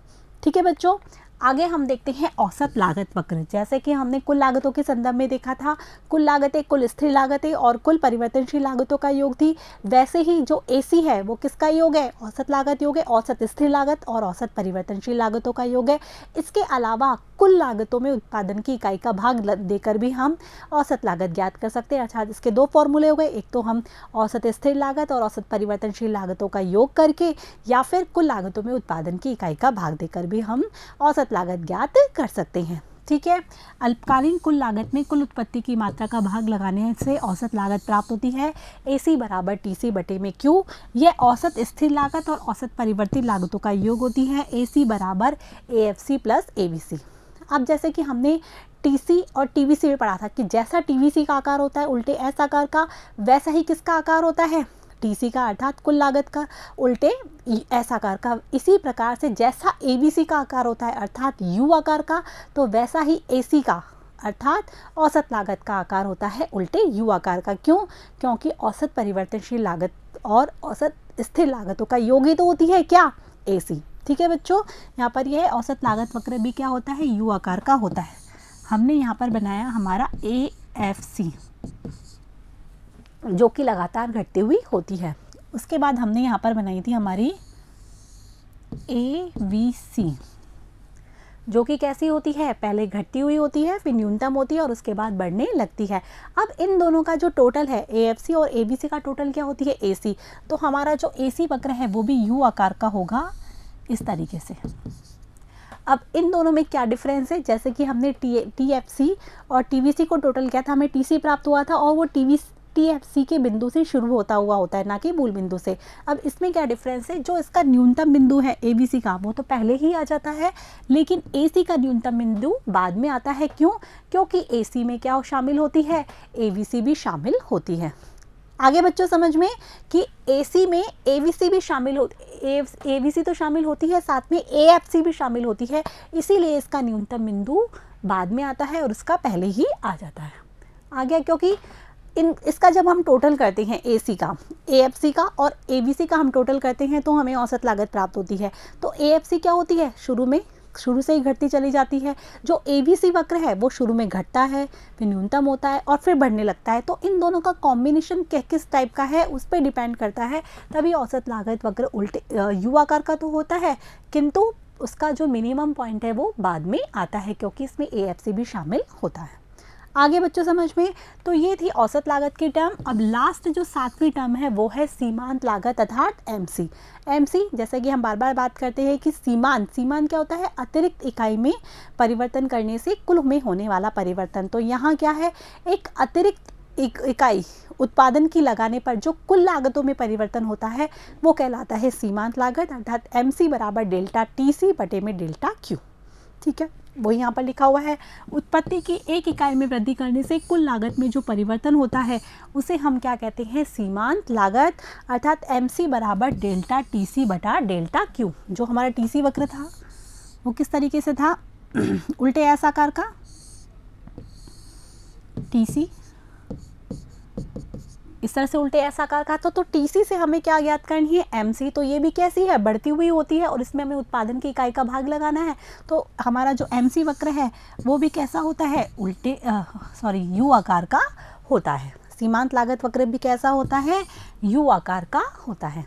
ठीक है बच्चों, आगे हम देखते हैं औसत लागत वक्र। जैसे कि हमने कुल लागतों के संदर्भ में देखा था, कुल लागतें कुल स्थिर लागतें और कुल परिवर्तनशील लागतों का योग थी, वैसे ही जो एसी है वो किसका योग है, औसत लागत योग है, औसत स्थिर लागत और औसत परिवर्तनशील लागतों का योग है। इसके अलावा कुल लागतों में उत्पादन की इकाई का भाग देकर भी हम औसत लागत ज्ञात कर सकते हैं। अर्थात इसके दो फॉर्मूले हो गए, एक तो हम औसत स्थिर लागत और औसत परिवर्तनशील लागतों का योग करके, या फिर कुल लागतों में उत्पादन की इकाई का भाग देकर भी हम औसत लागत ज्ञात कर सकते हैं। ठीक है, अल्पकालीन कुल लागत में कुल उत्पत्ति की मात्रा का भाग लगाने से औसत लागत प्राप्त होती है। AC बराबर TC बटे में Q, यह औसत स्थिर लागत और औसत परिवर्तित लागतों का योग होती है। AC बराबर AFC प्लस ABC। अब जैसे कि हमने TC और TVC में पढ़ा था कि जैसा TVC का आकार होता है उल्टे S आकार का, वैसा ही किसका आकार होता है, TC का, अर्थात कुल लागत का उल्टे S आकार का। इसी प्रकार से जैसा ABC का आकार होता है अर्थात U आकार का, तो वैसा ही AC का अर्थात औसत लागत का आकार होता है उल्टे U आकार का। क्यों? क्योंकि औसत परिवर्तनशील लागत और औसत स्थिर लागतों का योग ही तो होती है क्या, AC। ठीक है बच्चों, यहाँ पर यह औसत लागत वक्र भी क्या होता है, U आकार का होता है। हमने यहाँ पर बनाया हमारा AFC, जो कि लगातार घटती हुई होती है। उसके बाद हमने यहाँ पर बनाई थी हमारी AVC, जो कि कैसी होती है, पहले घटती हुई होती है, फिर न्यूनतम होती है और उसके बाद बढ़ने लगती है। अब इन दोनों का जो टोटल है, AFC और ABC का टोटल क्या होती है, AC। तो हमारा जो AC वक्र है वो भी U आकार का होगा इस तरीके से। अब इन दोनों में क्या डिफरेंस है, जैसे कि हमने TFC और TVC को टोटल किया था, हमें TC प्राप्त हुआ था और वो TFC के बिंदु से शुरू होता है, ना कि मूल बिंदु से। अब इसमें क्या डिफरेंस है, जो इसका न्यूनतम बिंदु है ABC का वो तो पहले ही आ जाता है, लेकिन AC का न्यूनतम बिंदु बाद में आता है। क्यों? क्योंकि AC में क्या शामिल होती है, AVC भी शामिल होती है। आगे बच्चों समझ में कि AC में AVC भी शामिल AVC तो शामिल होती है, साथ में AFC भी शामिल होती है, इसीलिए इसका न्यूनतम बिंदु बाद में आता है और उसका पहले ही आ जाता है। आ गया? क्योंकि इसका जब हम टोटल करते हैं AC का, AFC का और ABC का हम टोटल करते हैं तो हमें औसत लागत प्राप्त होती है। तो AFC क्या होती है, शुरू से ही घटती चली जाती है। जो ABC वक्र है वो शुरू में घटता है, फिर न्यूनतम होता है और फिर बढ़ने लगता है। तो इन दोनों का कॉम्बिनेशन किस टाइप का है उस पर डिपेंड करता है। तभी औसत लागत वक्र उल्टे U आकार का तो होता है, किंतु उसका जो मिनिमम पॉइंट है वो बाद में आता है, क्योंकि इसमें AFC भी शामिल होता है। आगे बच्चों समझ में, तो ये थी औसत लागत की टर्म। अब लास्ट जो 7वीं टर्म है वो है सीमांत लागत अर्थात MC। जैसे कि हम बार बार बात करते हैं कि सीमांत क्या होता है, अतिरिक्त इकाई में परिवर्तन करने से कुल में होने वाला परिवर्तन। तो यहाँ क्या है, एक अतिरिक्त इकाई उत्पादन की लगाने पर जो कुल लागतों में परिवर्तन होता है वो कहलाता है सीमांत लागत, अर्थात MC बराबर डेल्टा TC बटे में डेल्टा Q। ठीक है, वो यहाँ पर लिखा हुआ है। उत्पत्ति की एक इकाई में वृद्धि करने से कुल लागत में जो परिवर्तन होता है उसे हम क्या कहते हैं, सीमांत लागत, अर्थात MC बराबर डेल्टा TC बटा डेल्टा Q। जो हमारा TC वक्र था वो किस तरीके से था, उल्टे एस आकार का, TC इस तरह से उल्टे एस आकार का। तो टीसी से हमें क्या ज्ञात करनी है, एमसी। तो ये भी कैसी है, बढ़ती हुई होती है और इसमें हमें उत्पादन की इकाई का भाग लगाना है। तो हमारा जो एमसी वक्र है वो भी कैसा होता है, उल्टे यू आकार का होता है। सीमांत लागत वक्र भी कैसा होता है, यू आकार का होता है।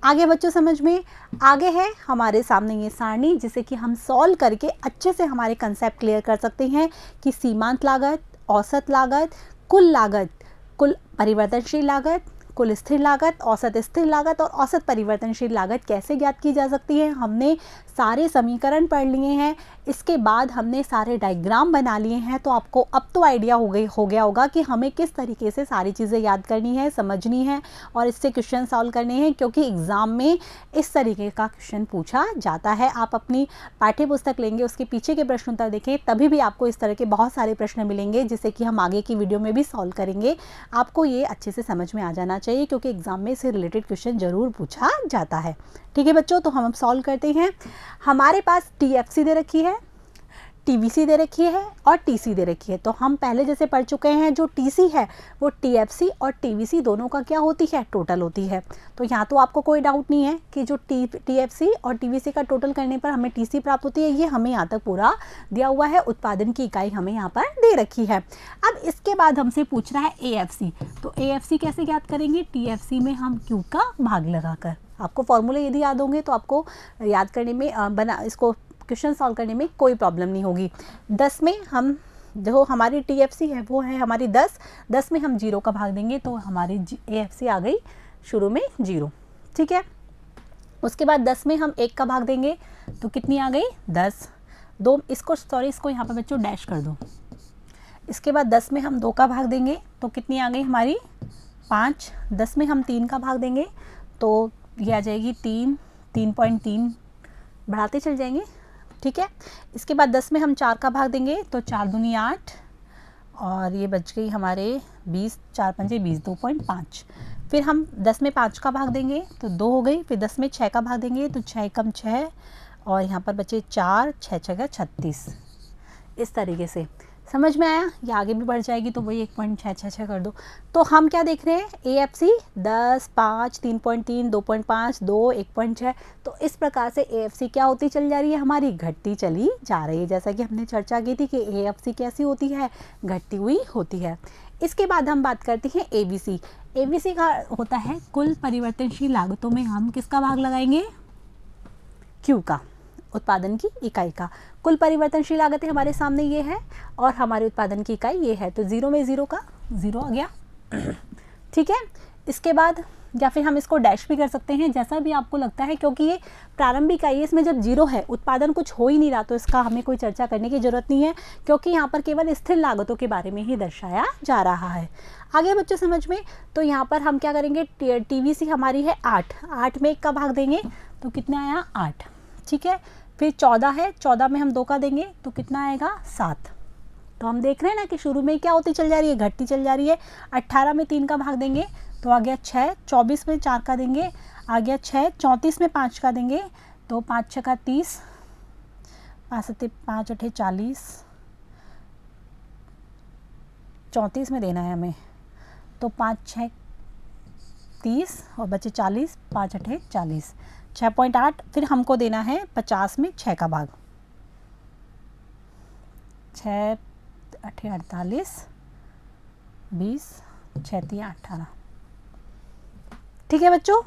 आगे बच्चों समझ में आगे है हमारे सामने ये सारणी, जिसे कि हम सॉल्व करके अच्छे से हमारे कंसेप्ट क्लियर कर सकते हैं कि सीमांत लागत, औसत लागत, कुल लागत, कुल परिवर्तनशील लागत, कुल स्थिर लागत, औसत स्थिर लागत और औसत परिवर्तनशील लागत कैसे ज्ञात की जा सकती है। हमने सारे समीकरण पढ़ लिए हैं, इसके बाद हमने सारे डायग्राम बना लिए हैं। तो आपको अब तो आइडिया हो गया होगा कि हमें किस तरीके से सारी चीज़ें याद करनी है, समझनी है और इससे क्वेश्चन सॉल्व करने हैं, क्योंकि एग्ज़ाम में इस तरीके का क्वेश्चन पूछा जाता है। आप अपनी पाठ्य पुस्तक लेंगे, उसके पीछे के प्रश्न उत्तर देखें, तभी भी आपको इस तरह के बहुत सारे प्रश्न मिलेंगे, जिसे कि हम आगे की वीडियो में भी सॉल्व करेंगे। आपको ये अच्छे से समझ में आ जाना चाहिए, क्योंकि एग्ज़ाम में इससे रिलेटेड क्वेश्चन ज़रूर पूछा जाता है। ठीक है बच्चों, तो हम सॉल्व करते हैं। हमारे पास टीएफसी दे रखी है, टीवीसी दे रखी है और टीसी दे रखी है। तो हम पहले जैसे पढ़ चुके हैं, जो टीसी है वो टीएफसी और टीवीसी दोनों का क्या होती है, टोटल होती है। तो यहाँ तो आपको कोई डाउट नहीं है कि जो टीएफसी और टीवीसी का टोटल करने पर हमें टीसी प्राप्त होती है। ये हमें यहाँ तक पूरा दिया हुआ है, उत्पादन की इकाई हमें यहाँ पर दे रखी है। अब इसके बाद हमसे पूछ रहा है एएफसी। तो एएफसी कैसे ज्ञात करेंगे, टीएफसी में हम क्यू का भाग लगाकर। आपको फॉर्मूले यदि याद होंगे तो आपको याद करने में इसको क्वेश्चन सॉल्व करने में कोई प्रॉब्लम नहीं होगी। 10 में हम जो हमारी टीएफसी है वो है हमारी 10 में हम 0 का भाग देंगे तो हमारी एएफसी आ गई शुरू में 0। ठीक है, उसके बाद 10 में हम 1 का भाग देंगे तो कितनी आ गई 10। इसको यहाँ पर बच्चों डैश कर दो। इसके बाद 10 में हम 2 का भाग देंगे तो कितनी आ गई हमारी 5। 10 में हम 3 का भाग देंगे तो ये आ जाएगी 3.3 बढ़ाते चल जाएंगे। ठीक है, इसके बाद 10 में हम 4 का भाग देंगे तो 4 दूनी 8 और ये बच गई हमारे 20, 4 पंजे 20, 2.5। फिर हम 10 में 5 का भाग देंगे तो 2 हो गई। फिर 10 में 6 का भाग देंगे तो 6 कम 6 और यहाँ पर बचे 4, 6 6 36। इस तरीके से समझ में आया। ये आगे भी बढ़ जाएगी तो वही 1.666 कर दो। तो हम क्या देख रहे हैं, एएफसी 10, 5, 3.3, 2.5, 2, 1.6। तो इस प्रकार से एएफसी क्या होती चली जा रही है, हमारी घटती चली जा रही है। जैसा कि हमने चर्चा की थी कि एएफसी कैसी होती है, घटती हुई होती है। इसके बाद हम बात करते हैं एबीसी। एबीसी का होता है कुल परिवर्तनशील लागतों में हम किसका भाग लगाएंगे, क्यू का, उत्पादन की इकाई का। कुल परिवर्तनशील लागतें हमारे सामने ये है और हमारे उत्पादन की इकाई ये है। तो 0 में 0 का 0 आ गया। ठीक है, इसके बाद या फिर हम इसको डैश भी कर सकते हैं, जैसा भी आपको लगता है, क्योंकि ये प्रारंभिक इकाई है। इसमें जब 0 है, उत्पादन कुछ हो ही नहीं रहा, तो इसका हमें कोई चर्चा करने की ज़रूरत नहीं है, क्योंकि यहाँ पर केवल स्थिर लागतों के बारे में ही दर्शाया जा रहा है। आगे बच्चों समझ में, तो यहाँ पर हम क्या करेंगे, टीवीसी हमारी है 8 में 1 का भाग देंगे तो कितना आया 8। ठीक है, फिर 14 है, 14 में हम 2 का देंगे तो कितना आएगा 7। तो हम देख रहे हैं ना कि शुरू में क्या होती चल जा रही है, घटती चल जा रही है। 18 में 3 का भाग देंगे तो आ गया 6, 24 में 4 का देंगे आ गया 6, 34 में 5 का देंगे तो 5 6 का 30, 5 7 5 8 40, 34 में देना है हमें तो 5 6 30 और बचे 40, 5 8 40, 6.8। फिर हमको देना है 50 में 6 का भाग, 6 8 48, 20, 6 3 18। ठीक है बच्चों,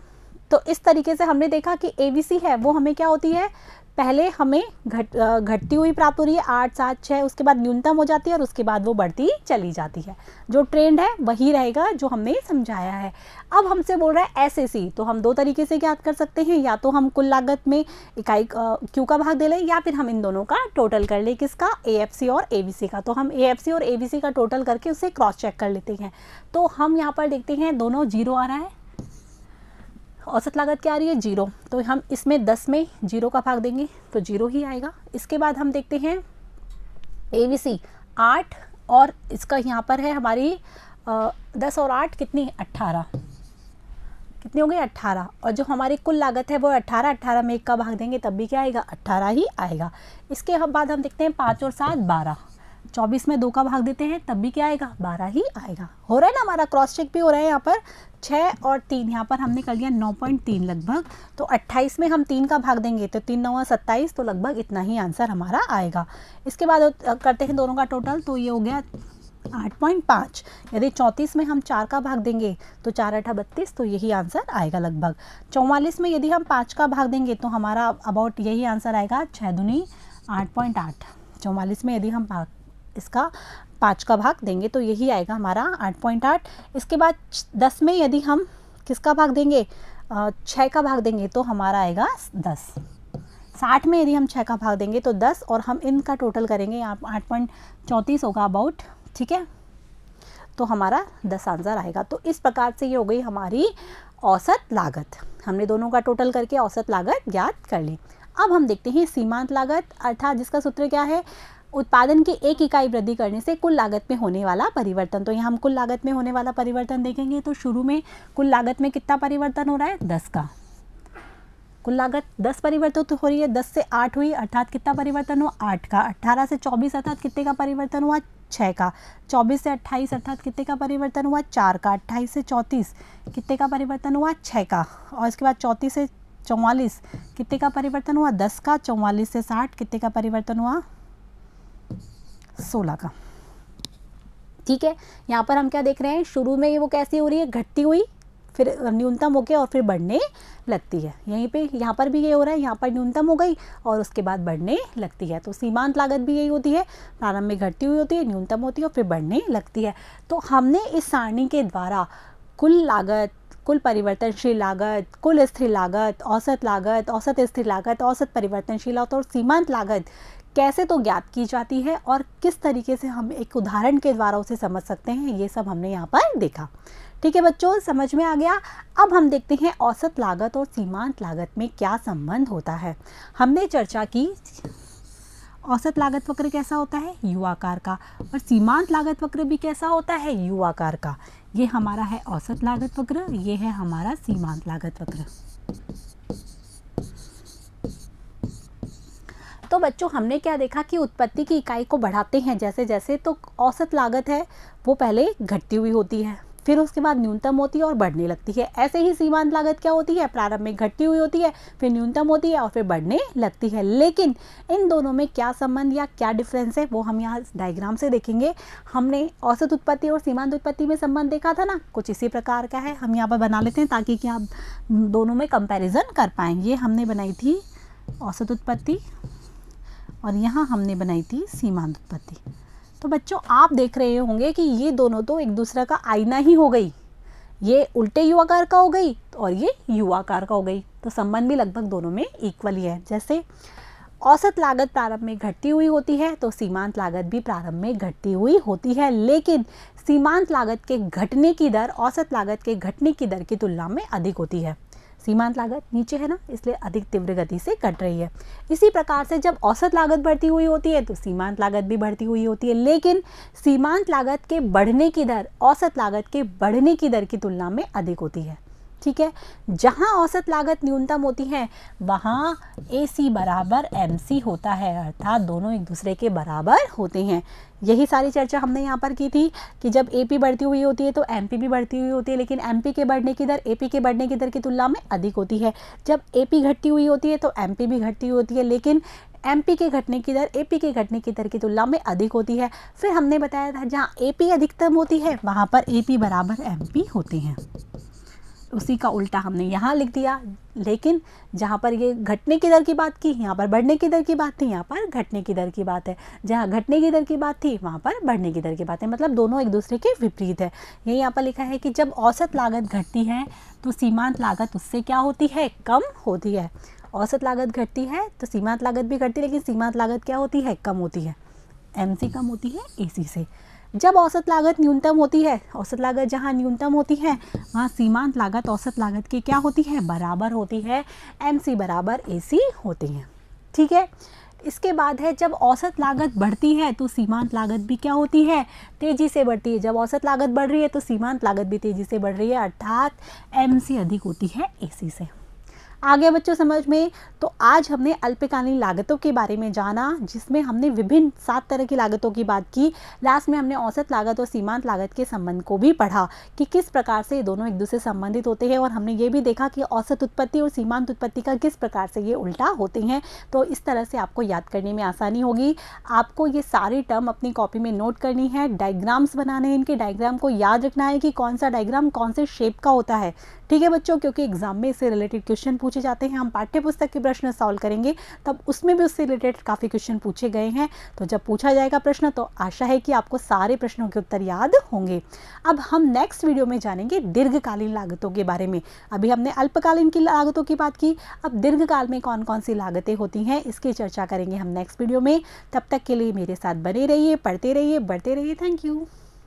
तो इस तरीके से हमने देखा कि एबीसी है वो हमें क्या होती है, पहले हमें घटती हुई प्राप्त हो रही है 8 7 6, उसके बाद न्यूनतम हो जाती है और उसके बाद वो बढ़ती चली जाती है। जो ट्रेंड है वही रहेगा जो हमने समझाया है। अब हमसे बोल रहा है एसएसी, तो हम 2 तरीके से ज्ञात कर सकते हैं, या तो हम कुल लागत में इकाई क्यू का भाग दे लें या फिर हम इन दोनों का टोटल कर लें, किसका, एएफसी और एबीसी का। तो हम एएफसी और एबीसी का टोटल करके उसे क्रॉस चेक कर लेते हैं। तो हम यहाँ पर देखते हैं दोनों 0 आ रहा है, औसत लागत क्या आ रही है 0। तो हम इसमें 10 में 0 का भाग देंगे तो 0 ही आएगा। इसके बाद हम देखते हैं एबीसी 8 और इसका यहाँ पर है हमारी 10 और 8 कितनी, 18, कितनी हो गई 18। और जो हमारी कुल लागत है वो 18 में 1 का भाग देंगे तब भी क्या आएगा 18 ही आएगा। इसके बाद हम देखते हैं 5 और 7 12, 24 में 2 का भाग देते हैं तब भी क्या आएगा, 12 ही आएगा। हो रहा है ना, हमारा क्रॉस चेक भी हो रहा है। यहाँ पर 6 और 3, यहाँ पर हमने कर लिया 9.3 लगभग। तो 28 में हम 3 का भाग देंगे तो 3 9 27, तो लगभग इतना ही आंसर हमारा आएगा। इसके बाद करते हैं दोनों का टोटल, तो ये हो गया 8.5। यदि 34 में हम 4 का भाग देंगे तो 4 8 32, तो यही आंसर आएगा लगभग। 44 में यदि हम 5 का भाग देंगे तो हमारा अबाउट यही आंसर आएगा, 6 दूनी 8.8। 44 में यदि हम इसका 5 का भाग देंगे तो यही आएगा हमारा 8.8। इसके बाद 10 में यदि हम किसका भाग देंगे, 6 का भाग देंगे तो हमारा आएगा 10। 60 में यदि हम 6 का भाग देंगे तो 10, और हम इनका टोटल करेंगे, यहाँ 8.34 होगा अबाउट, ठीक है, तो हमारा 10 आंसर आएगा। तो इस प्रकार से ये हो गई हमारी औसत लागत। हमने दोनों का टोटल करके औसत लागत ज्ञात कर ली। अब हम देखते हैं सीमांत लागत, अर्थात जिसका सूत्र क्या है, उत्पादन की 1 इकाई वृद्धि करने से कुल लागत में होने वाला परिवर्तन। तो यहाँ हम कुल लागत में होने वाला परिवर्तन देखेंगे। तो शुरू में कुल लागत में कितना परिवर्तन हो रहा है, 10 का। कुल लागत 10 परिवर्तन तो हो रही है, 10 से 8 हुई, अर्थात कितना परिवर्तन हुआ, 8 का। 18 से 24 अर्थात कितने का परिवर्तन हुआ, 6 का। 24 से 28 अर्थात कितने का परिवर्तन हुआ, 4 का। 28 से 34 कितने का परिवर्तन हुआ, 6 का। और इसके बाद 34 से 44 कितने का परिवर्तन हुआ, 10 का। 44 से 60 कितने का परिवर्तन हुआ, 16 का। ठीक है, यहाँ पर हम क्या देख रहे हैं, शुरू में ये वो कैसी हो रही है, घटती हुई, फिर न्यूनतम होके और फिर बढ़ने लगती है। यहीं पे यहाँ पर भी ये हो रहा है, यहाँ पर न्यूनतम हो गई और उसके बाद बढ़ने लगती है। तो सीमांत लागत भी यही होती है, प्रारंभ में घटती हुई होती है, न्यूनतम होती है और फिर बढ़ने लगती है। तो हमने इस सारणी के द्वारा कुल लागत, कुल परिवर्तनशील लागत, कुल स्थिर लागत, औसत लागत, औसत स्थिर लागत, औसत परिवर्तनशील लागत और सीमांत लागत कैसे तो ज्ञात की जाती है और किस तरीके से हम एक उदाहरण के द्वारा उसे समझ सकते हैं, ये सब हमने यहाँ पर देखा। ठीक है बच्चों, समझ में आ गया। अब हम देखते हैं औसत लागत और सीमांत लागत में क्या संबंध होता है। हमने चर्चा की औसत लागत वक्र कैसा होता है, यू आकार का, और सीमांत लागत वक्र भी कैसा होता है, यू आकार का। ये हमारा है औसत लागत वक्र, ये है हमारा सीमांत लागत वक्र। तो बच्चों हमने क्या देखा कि उत्पत्ति की इकाई को बढ़ाते हैं जैसे जैसे, तो औसत लागत है वो पहले घटती हुई होती है, फिर उसके बाद न्यूनतम होती है और बढ़ने लगती है। ऐसे ही सीमांत लागत क्या होती है, प्रारंभ में घटती हुई होती है, फिर न्यूनतम होती है और फिर बढ़ने लगती है। लेकिन इन दोनों में क्या संबंध या क्या डिफरेंस है वो हम यहाँ डायग्राम से देखेंगे। हमने औसत उत्पत्ति और सीमांत उत्पत्ति में संबंध देखा था ना, कुछ इसी प्रकार का है। हम यहाँ पर बना लेते हैं ताकि कि आप दोनों में कंपेरिजन कर पाएँ। ये हमने बनाई थी औसत उत्पत्ति और यहाँ हमने बनाई थी सीमांत उत्पत्ति। तो बच्चों आप देख रहे होंगे कि ये दोनों तो एक दूसरे का आईना ही हो गई, ये उल्टे यू आकार का हो गई और ये यू आकार का हो गई। तो संबंध भी लगभग दोनों में इक्वल ही है। जैसे औसत लागत प्रारंभ में घटती हुई होती है तो सीमांत लागत भी प्रारंभ में घटती हुई होती है, लेकिन सीमांत लागत के घटने की दर औसत लागत के घटने की दर की तुलना में अधिक होती है। सीमांत लागत नीचे है ना, इसलिए अधिक तीव्र गति से घट रही है। इसी प्रकार से जब औसत लागत बढ़ती हुई होती है तो सीमांत लागत भी बढ़ती हुई होती है, लेकिन सीमांत लागत के बढ़ने की दर औसत लागत के बढ़ने की दर की तुलना में अधिक होती है। ठीक है, जहां औसत लागत न्यूनतम होती है वहां AC बराबर MC होता है, अर्थात दोनों एक दूसरे के बराबर होते हैं। यही सारी चर्चा हमने यहाँ पर की थी कि जब AP बढ़ती हुई होती है तो MP भी बढ़ती हुई होती है, लेकिन MP के बढ़ने की दर AP के बढ़ने की दर की तुलना में अधिक होती है। जब AP घटती हुई होती है तो MP भी घटती हुई होती है, लेकिन MP के घटने की दर AP के घटने की दर की तुलना में अधिक होती है। फिर हमने बताया था जहाँ AP अधिकतम होती है वहाँ पर AP बराबर MP होते हैं। उसी का उल्टा हमने यहाँ लिख दिया, लेकिन जहाँ पर ये घटने की दर की बात की यहाँ पर बढ़ने की दर की बात थी, यहाँ पर घटने की दर की बात है। जहाँ घटने की दर की बात थी वहाँ पर बढ़ने की दर की बात है, मतलब दोनों एक दूसरे के विपरीत है। यही यहाँ पर लिखा है कि जब औसत लागत घटती है तो सीमांत लागत उससे क्या होती है, कम होती है। औसत लागत घटती है तो सीमांत लागत भी घटती है, लेकिन सीमांत लागत क्या होती है, कम होती है। MC कम होती है AC से। जब औसत लागत न्यूनतम होती है, औसत लागत जहाँ न्यूनतम होती है वहाँ सीमांत लागत औसत लागत की क्या होती है, बराबर होती है। MC बराबर AC होती हैं। ठीक है, इसके बाद है जब औसत लागत बढ़ती है तो सीमांत लागत भी क्या होती है, तेज़ी से बढ़ती है। जब औसत लागत बढ़ रही है तो सीमांत लागत भी तेज़ी से बढ़ रही है, अर्थात MC अधिक होती है AC से। आ गया बच्चों समझ में? तो आज हमने अल्पकालीन लागतों के बारे में जाना, जिसमें हमने विभिन्न 7 तरह की लागतों की बात की। लास्ट में हमने औसत लागत और सीमांत लागत के संबंध को भी पढ़ा कि किस प्रकार से ये दोनों एक दूसरे से संबंधित होते हैं, और हमने ये भी देखा कि औसत उत्पत्ति और सीमांत उत्पत्ति का किस प्रकार से ये उल्टा होते हैं। तो इस तरह से आपको याद करने में आसानी होगी। आपको ये सारी टर्म अपनी कॉपी में नोट करनी है, डायग्राम्स बनाने हैं, इनके डायग्राम को याद रखना है कि कौन सा डायग्राम कौन से शेप का होता है। ठीक है बच्चों, क्योंकि एग्जाम में इससे रिलेटेड क्वेश्चन पूछे जाते हैं। हम पाठ्य पुस्तक के प्रश्न सॉल्व करेंगे तब उसमें भी उससे रिलेटेड काफ़ी क्वेश्चन पूछे गए हैं। तो जब पूछा जाएगा प्रश्न तो आशा है कि आपको सारे प्रश्नों के उत्तर याद होंगे। अब हम नेक्स्ट वीडियो में जानेंगे दीर्घकालीन लागतों के बारे में। अभी हमने अल्पकालीन की लागतों की बात की, अब दीर्घकाल में कौन कौन सी लागतें होती हैं इसकी चर्चा करेंगे हम नेक्स्ट वीडियो में। तब तक के लिए मेरे साथ बने रहिए, पढ़ते रहिए, बढ़ते रहिए। Thank you.